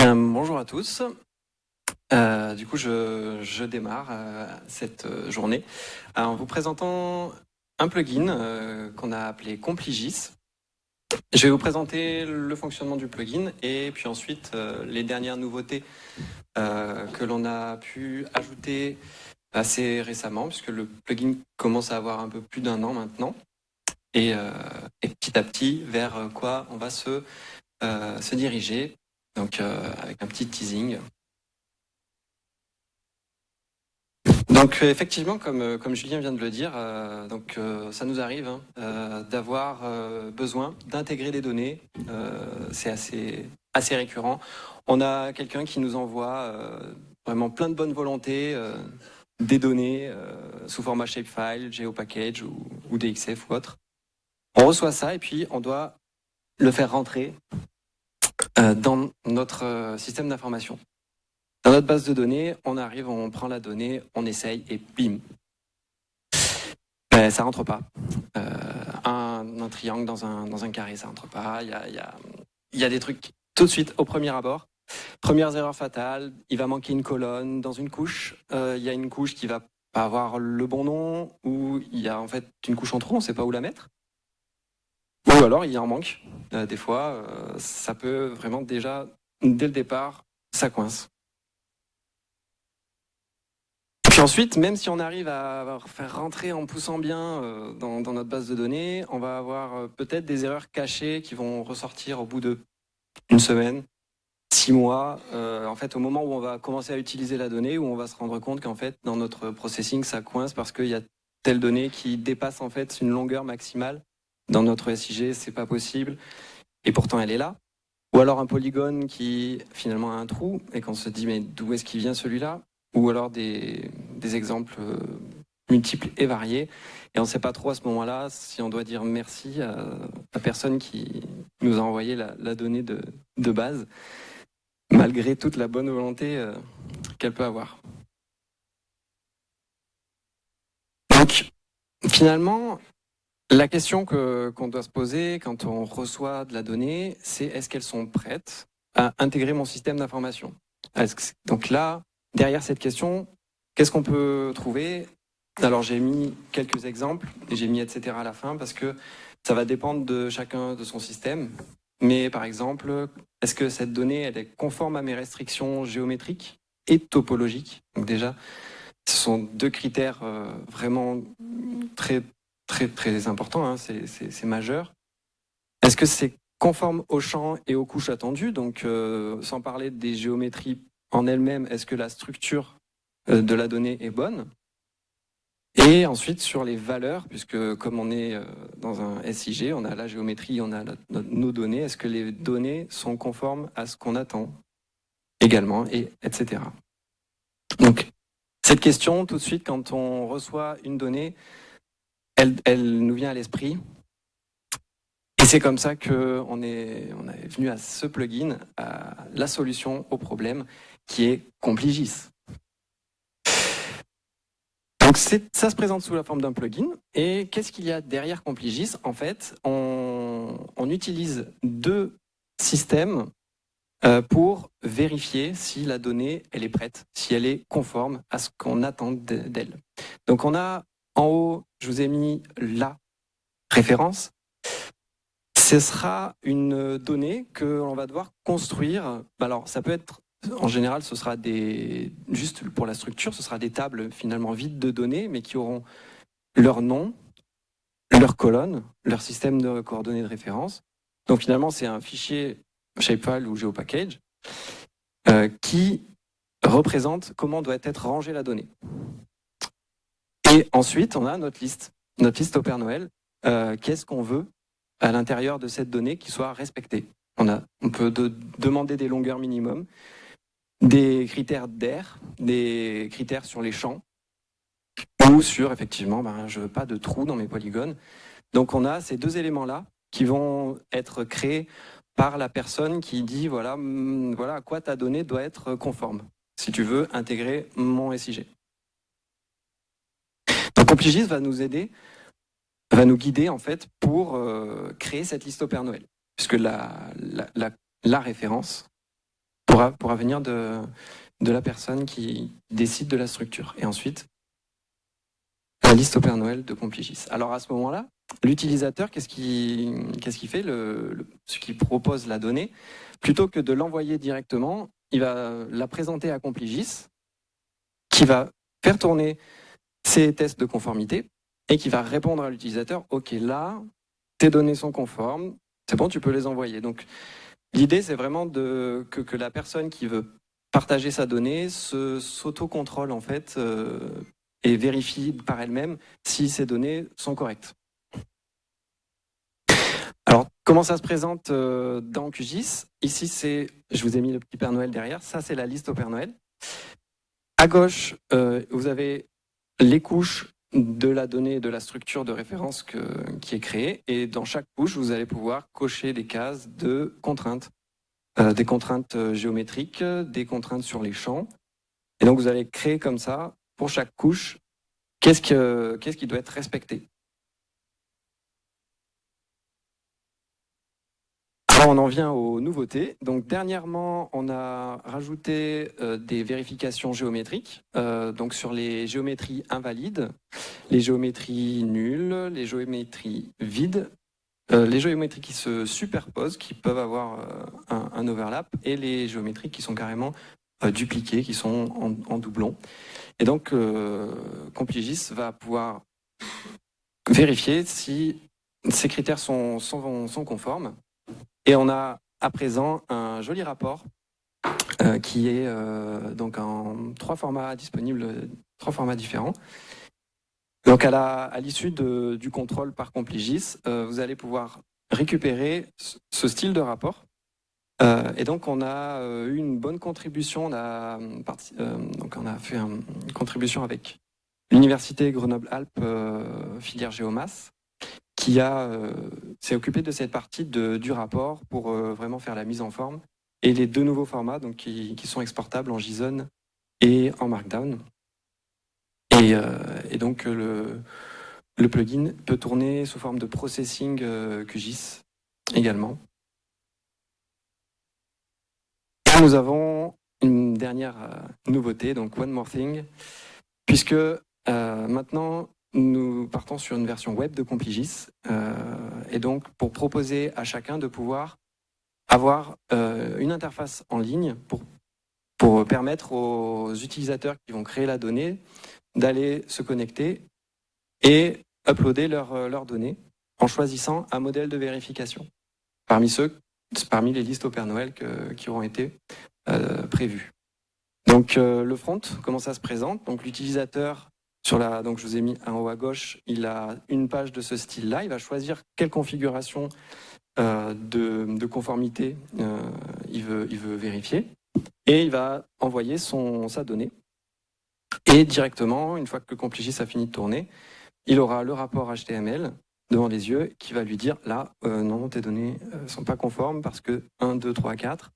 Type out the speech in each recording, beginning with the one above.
Bien, bonjour à tous. Du coup, je démarre cette journée en vous présentant un plugin qu'on a appelé Compligis. Je vais vous présenter le fonctionnement du plugin et puis ensuite les dernières nouveautés que l'on a pu ajouter assez récemment, puisque le plugin commence à avoir un peu plus d'1 an maintenant. Et petit à petit, vers quoi on va se diriger. Donc avec un petit teasing. Donc effectivement, comme Julien vient de le dire, ça nous arrive d'avoir besoin d'intégrer des données. C'est assez récurrent. On a quelqu'un qui nous envoie vraiment plein de bonne volonté, des données sous format shapefile, GeoPackage ou DXF ou autre. On reçoit ça et puis on doit le faire rentrer dans notre système d'information. Dans notre base de données, on arrive, on prend la donnée, on essaye et bim, ça rentre pas. Un triangle dans un carré, ça rentre pas. Il y a des trucs tout de suite au premier abord. Premières erreurs fatales, il va manquer une colonne dans une couche. Il y a une couche qui va pas avoir le bon nom, ou il y a en fait une couche en trop, on sait pas où la mettre. Ou alors il y en manque. Des fois, ça peut vraiment déjà, dès le départ, ça coince. Puis ensuite, même si on arrive à faire rentrer en poussant bien dans notre base de données, on va avoir peut-être des erreurs cachées qui vont ressortir au bout d'une semaine, 6 mois. En fait, au moment où on va commencer à utiliser la donnée, où on va se rendre compte qu'en fait, dans notre processing, ça coince parce qu'il y a telle donnée qui dépasse en fait une longueur maximale. Dans notre SIG, c'est pas possible. Et pourtant, elle est là. Ou alors un polygone qui finalement a un trou et qu'on se dit mais d'où est-ce qu'il vient celui-là? Ou alors des exemples multiples et variés. Et on ne sait pas trop à ce moment-là si on doit dire merci à la personne qui nous a envoyé la donnée de base, malgré toute la bonne volonté qu'elle peut avoir. Donc, finalement, la question qu'on doit se poser quand on reçoit de la donnée, c'est est-ce qu'elles sont prêtes à intégrer mon système d'information? Donc là, derrière cette question, qu'est-ce qu'on peut trouver? Alors j'ai mis quelques exemples, et j'ai mis etc. à la fin, parce que ça va dépendre de chacun de son système. Mais par exemple, est-ce que cette donnée elle est conforme à mes restrictions géométriques et topologiques? Donc déjà, ce sont deux critères vraiment très importants, hein, c'est majeur. Est-ce que c'est conforme aux champs et aux couches attendues? Donc sans parler des géométries en elles-mêmes, est-ce que la structure de la donnée est bonne? Et ensuite sur les valeurs, puisque comme on est dans un SIG, on a la géométrie, on a nos données, est-ce que les données sont conformes à ce qu'on attend également, et etc. Donc cette question, tout de suite, quand on reçoit une donnée, elle nous vient à l'esprit. Et c'est comme ça qu'on est venu à ce plugin, à la solution au problème, qui est Compligis. Donc ça se présente sous la forme d'un plugin. Et qu'est-ce qu'il y a derrière Compligis? En fait, on utilise deux systèmes pour vérifier si la donnée elle est prête, si elle est conforme à ce qu'on attend d'elle. Donc on a en haut, je vous ai mis la référence. Ce sera une donnée que l'on va devoir construire. Alors ça peut être, en général, ce sera juste pour la structure, ce sera des tables finalement vides de données, mais qui auront leur nom, leur colonne, leur système de coordonnées de référence. Donc finalement, c'est un fichier shapefile ou GeoPackage qui représente comment doit être rangée la donnée. Et ensuite, on a notre liste au Père Noël. Qu'est-ce qu'on veut à l'intérieur de cette donnée qui soit respectée? On peut demander des longueurs minimum, des critères d'air, des critères sur les champs, ou sur, effectivement, je veux pas de trous dans mes polygones. Donc on a ces deux éléments-là qui vont être créés par la personne qui dit voilà à quoi ta donnée doit être conforme, si tu veux intégrer mon SIG. Donc Compligis va nous aider, va nous guider en fait pour créer cette liste au Père Noël, puisque la référence pourra venir de la personne qui décide de la structure. Et ensuite, la liste au Père Noël de Compligis. Alors à ce moment-là, l'utilisateur, qu'est-ce qu'il fait ce qui propose la donnée, plutôt que de l'envoyer directement, il va la présenter à Compligis, qui va faire tourner ses tests de conformité et qui va répondre à l'utilisateur, OK, là, tes données sont conformes, c'est bon, tu peux les envoyer. Donc l'idée, c'est vraiment que la personne qui veut partager sa donnée s'auto-contrôle en fait et vérifie par elle-même si ces données sont correctes. Alors, comment ça se présente dans QGIS? Ici, je vous ai mis le petit Père Noël derrière, ça c'est la liste au Père Noël. À gauche, vous avez les couches de la donnée, de la structure de référence qui est créée, et dans chaque couche, vous allez pouvoir cocher des cases de contraintes. Des contraintes géométriques, des contraintes sur les champs. Et donc vous allez créer comme ça, pour chaque couche, qu'est-ce qui doit être respecté. Alors on en vient aux nouveautés. Donc dernièrement, on a rajouté des vérifications géométriques, donc sur les géométries invalides, les géométries nulles, les géométries vides, les géométries qui se superposent, qui peuvent avoir un overlap, et les géométries qui sont carrément dupliquées, qui sont en doublon. Et donc, Compligis va pouvoir vérifier si ces critères sont conformes. Et on a à présent un joli rapport qui est donc en 3 formats disponibles, 3 formats différents. Donc à l'issue du contrôle par Compligis, vous allez pouvoir récupérer ce style de rapport. Et donc on a eu une bonne contribution, on a fait une contribution avec l'Université Grenoble-Alpes, filière Géomass, qui s'est occupé de cette partie du rapport pour vraiment faire la mise en forme. Et les 2 nouveaux formats donc, qui sont exportables en JSON et en Markdown. Et donc le plugin peut tourner sous forme de processing QGIS également. Et nous avons une dernière nouveauté, donc One More Thing, puisque maintenant nous partons sur une version web de Compligis, et donc pour proposer à chacun de pouvoir avoir une interface en ligne pour permettre aux utilisateurs qui vont créer la donnée d'aller se connecter et uploader leurs données en choisissant un modèle de vérification parmi les listes au Père Noël qui auront été prévues. Donc le front, comment ça se présente? Donc l'utilisateur donc je vous ai mis en haut à gauche, il a une page de ce style-là. Il va choisir quelle configuration de conformité il veut vérifier, et il va envoyer sa donnée. Et directement, une fois que Compligis a fini de tourner, il aura le rapport HTML devant les yeux qui va lui dire là, non, tes données ne sont pas conformes parce que 1, 2, 3, 4,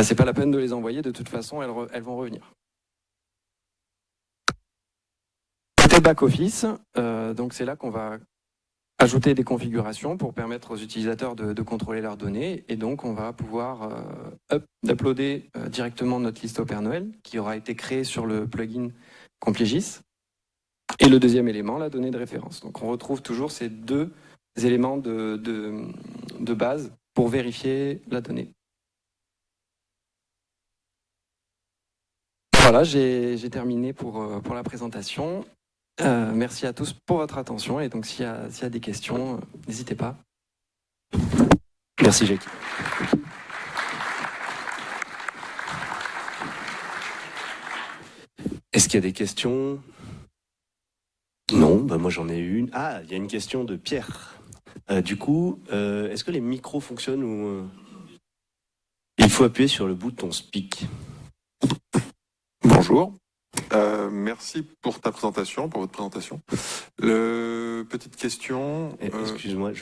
c'est pas la peine de les envoyer, de toute façon, elles vont revenir. Côté back-office, donc c'est là qu'on va ajouter des configurations pour permettre aux utilisateurs de contrôler leurs données, et donc on va pouvoir uploader directement notre liste au Père Noël qui aura été créée sur le plugin Compligis. Et le deuxième élément, la donnée de référence. Donc on retrouve toujours ces 2 éléments de base pour vérifier la donnée. Voilà, j'ai terminé pour la présentation. Merci à tous pour votre attention, et donc s'il y a des questions, n'hésitez pas. Merci Jacques. Est-ce qu'il y a des questions? Non, bah moi j'en ai une. Ah, il y a une question de Pierre. Du coup, est-ce que les micros fonctionnent ou il faut appuyer sur le bouton speak? Bonjour. Merci pour ta présentation, pour votre présentation. Petite question. Excuse-moi,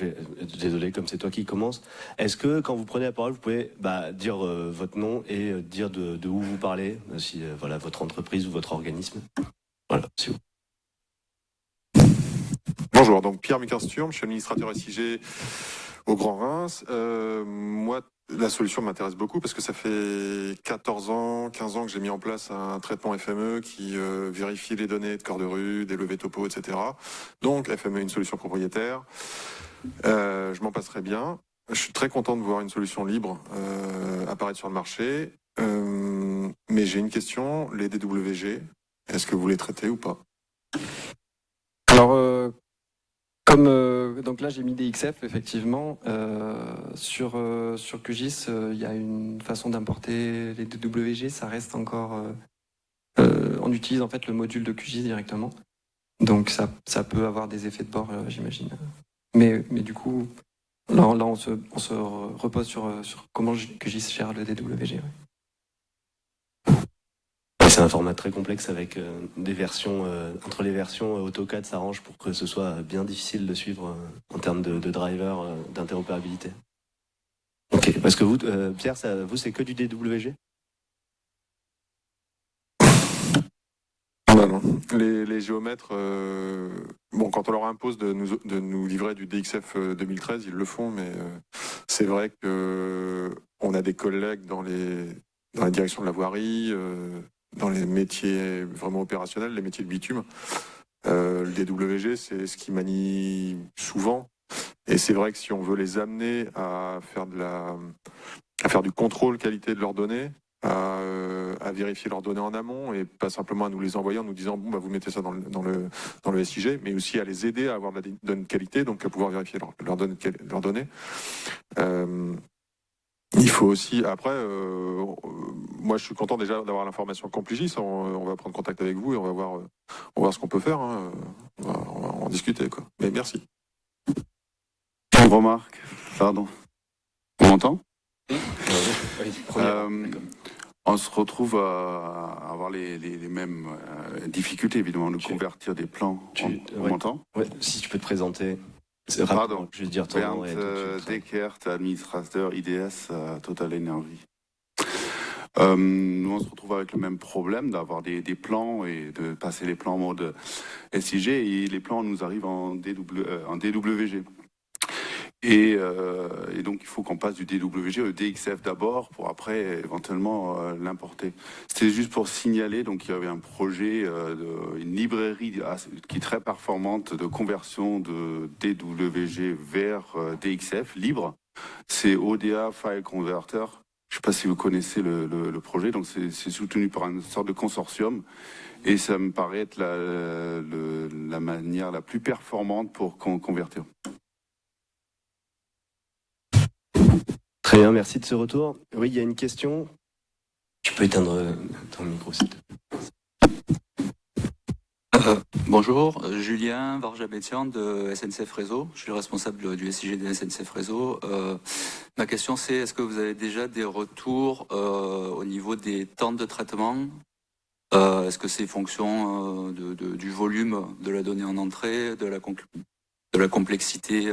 désolé, comme c'est toi qui commence. Est-ce que quand vous prenez la parole, vous pouvez dire votre nom et dire de où vous parlez, si voilà votre entreprise ou votre organisme. Voilà, c'est vous. Bonjour, donc Pierre Mickersturm, je suis administrateur SIG au Grand Reims. Moi, la solution m'intéresse beaucoup parce que ça fait 14 ans, 15 ans que j'ai mis en place un traitement FME qui vérifie les données de corps de rue, des levées topo, etc. Donc FME est une solution propriétaire. Je m'en passerai bien. Je suis très content de voir une solution libre apparaître sur le marché. Mais j'ai une question, les DWG, est-ce que vous les traitez ou pas? Alors, donc là j'ai mis des XF effectivement. Sur QGIS, il y a une façon d'importer les DWG, ça reste encore. On utilise en fait le module de QGIS directement. Donc ça peut avoir des effets de bord, j'imagine. Mais du coup, là on se repose sur comment QGIS gère le DWG. Ouais. C'est un format très complexe avec des versions. Entre les versions, AutoCAD s'arrange pour que ce soit bien difficile de suivre en termes de driver, d'interopérabilité. Ok, parce que vous, Pierre, vous c'est que du DWG? Non, non. Les géomètres, quand on leur impose de nous livrer du DXF 2013, ils le font, mais c'est vrai que on a des collègues dans la direction de la voirie, dans les métiers vraiment opérationnels, les métiers de bitume. Le DWG, c'est ce qu'ils manient souvent. Et c'est vrai que si on veut les amener à faire du contrôle qualité de leurs données, à vérifier leurs données en amont et pas simplement à nous les envoyer en nous disant vous mettez ça dans le SIG, mais aussi à les aider à avoir de la donne qualité, donc à pouvoir vérifier leurs données. Il faut aussi, après, moi je suis content déjà d'avoir l'information Compligis, on va prendre contact avec vous et on va voir ce qu'on peut faire, hein. On va en discuter, quoi. Mais merci. Une remarque, pardon. On m'entend? On se retrouve à avoir les mêmes difficultés, évidemment, de convertir des plans. On m'entend? Ouais, si tu peux te présenter. Pardon, je vais dire ton nom. Bernd Deckert, administrateur IDS Total Energy. Nous, on se retrouve avec le même problème d'avoir des plans et de passer les plans en mode SIG, et les plans nous arrivent en DWG. Et donc, il faut qu'on passe du DWG au DXF d'abord pour après éventuellement l'importer. C'était juste pour signaler, donc il y avait un projet, une librairie qui est très performante de conversion de DWG vers DXF libre. C'est ODA File Converter. Je ne sais pas si vous connaissez le projet. Donc c'est soutenu par une sorte de consortium. Et ça me paraît être la manière la plus performante pour convertir. Très bien, merci de ce retour. Oui, il y a une question. Tu peux éteindre ton micro, s'il te plaît. Bonjour, Julien Varjabetian de SNCF Réseau. Je suis le responsable du SIG de SNCF Réseau. Ma question c'est, est-ce que vous avez déjà des retours au niveau des temps de traitement? Est-ce que c'est fonction du volume de la donnée en entrée, de la complexité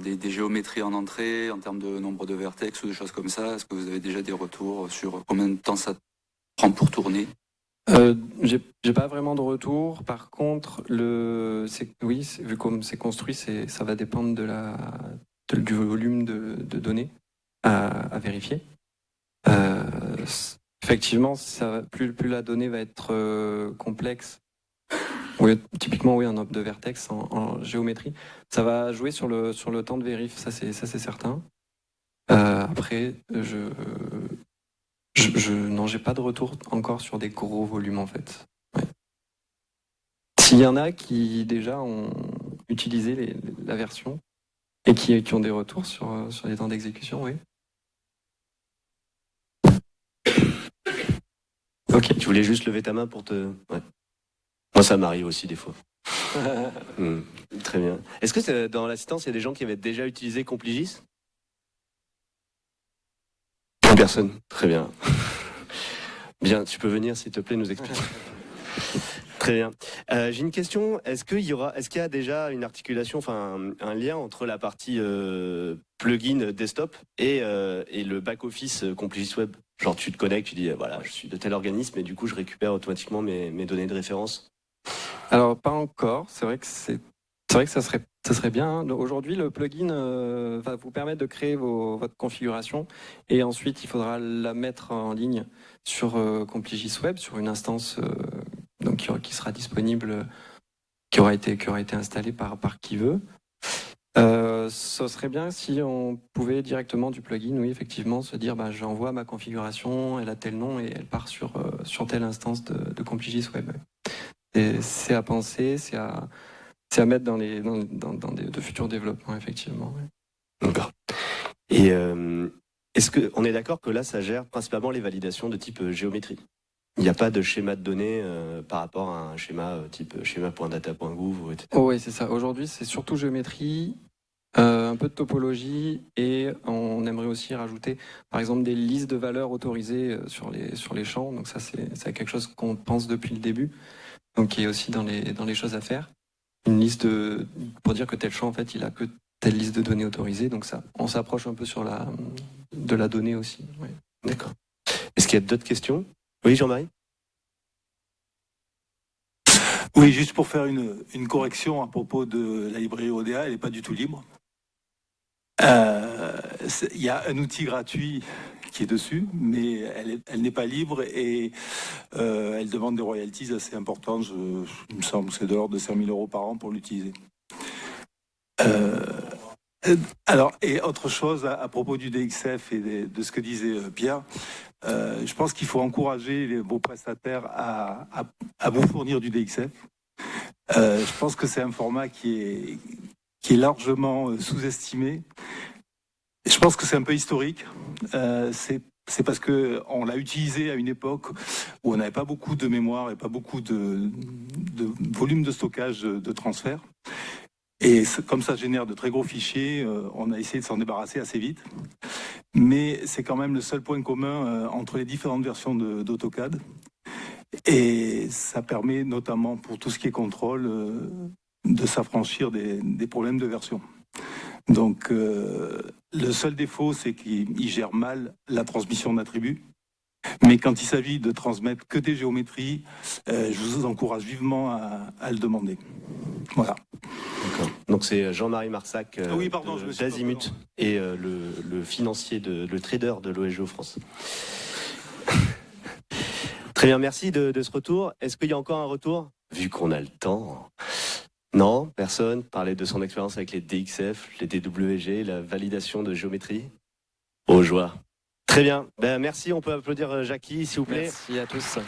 des géométries en entrée, en termes de nombre de vertex ou des choses comme ça? Est-ce que vous avez déjà des retours sur combien de temps ça prend pour tourner? J'ai pas vraiment de retour. Par contre, vu comme c'est construit, ça va dépendre du volume de données à vérifier. Effectivement, plus la donnée va être complexe. Oui, typiquement, oui, un nombre de vertex en géométrie, ça va jouer sur le temps de vérif, ça c'est certain. Après, non, j'ai pas de retour encore sur des gros volumes en fait. Ouais. S'il y en a qui déjà ont utilisé la version et qui ont des retours sur les temps d'exécution, oui. Ok, tu voulais juste lever ta main pour te... Ouais. Moi, ça m'arrive aussi des fois. Très bien. Est-ce que dans l'assistance, il y a des gens qui avaient déjà utilisé Compligis? Personne. Très bien. Bien, tu peux venir, s'il te plaît, nous expliquer. Très bien. J'ai une question. Est-ce qu'il y a déjà une articulation, enfin un lien entre la partie plugin desktop et le back-office Compligis Web? Genre, tu te connectes, tu dis, voilà, je suis de tel organisme et du coup, je récupère automatiquement mes données de référence. Alors, pas encore. C'est vrai que ça serait Ça serait bien. Hein. Aujourd'hui, le plugin va vous permettre de créer votre configuration et ensuite, il faudra la mettre en ligne sur Compligis Web, sur une instance donc, qui sera disponible, qui aura été installée par qui veut. Ce serait bien si on pouvait directement du plugin, oui, effectivement, se dire j'envoie ma configuration, elle a tel nom et elle part sur telle instance de Compligis Web. Et c'est à penser, c'est à mettre dans de futurs développements, effectivement. Ouais. D'accord. Et est-ce qu'on est d'accord que là, ça gère principalement les validations de type géométrie? Il n'y a pas de schéma de données par rapport à un schéma type schéma.data.gouv, etc. Oh oui, c'est ça. Aujourd'hui, c'est surtout géométrie, un peu de topologie, et on aimerait aussi rajouter, par exemple, des listes de valeurs autorisées sur les champs. Donc ça, c'est quelque chose qu'on pense depuis le début, donc qui est aussi dans les choses à faire. Une liste pour dire que tel champ, en fait, il a que telle liste de données autorisées. Donc ça, on s'approche un peu de la donnée aussi. Ouais. D'accord. Est-ce qu'il y a d'autres questions? Oui, Jean-Marie? Oui, juste pour faire une correction à propos de la librairie ODA, elle n'est pas du tout libre. Il y a un outil gratuit qui est dessus, mais elle n'est pas libre et elle demande des royalties assez importantes. Il me semble que c'est de l'ordre de 5 000 € par an pour l'utiliser. Alors, et autre chose à propos du DXF et de ce que disait Pierre, je pense qu'il faut encourager vos prestataires à vous fournir du DXF. Je pense que c'est un format qui est largement sous-estimé. Je pense que c'est un peu historique. C'est parce qu'on l'a utilisé à une époque où on n'avait pas beaucoup de mémoire et pas beaucoup de volume de stockage de transfert. Et comme ça génère de très gros fichiers, on a essayé de s'en débarrasser assez vite. Mais c'est quand même le seul point commun entre les différentes versions d'AutoCAD. Et ça permet notamment pour tout ce qui est contrôle de s'affranchir des problèmes de version. Donc le seul défaut, c'est qu'il gère mal la transmission d'attributs. Mais quand il s'agit de transmettre que des géométries, je vous encourage vivement à le demander. Voilà. D'accord. Donc c'est Jean-Marie Marsac d'Azimut et le financier, le trader de l'OSGeo France. Très bien, merci de ce retour. Est-ce qu'il y a encore un retour? Vu qu'on a le temps. Non, personne. Parler de son expérience avec les DXF, les DWG, la validation de géométrie. Aux joies. Très bien. Merci, on peut applaudir Jackie, s'il vous plaît. Merci à tous.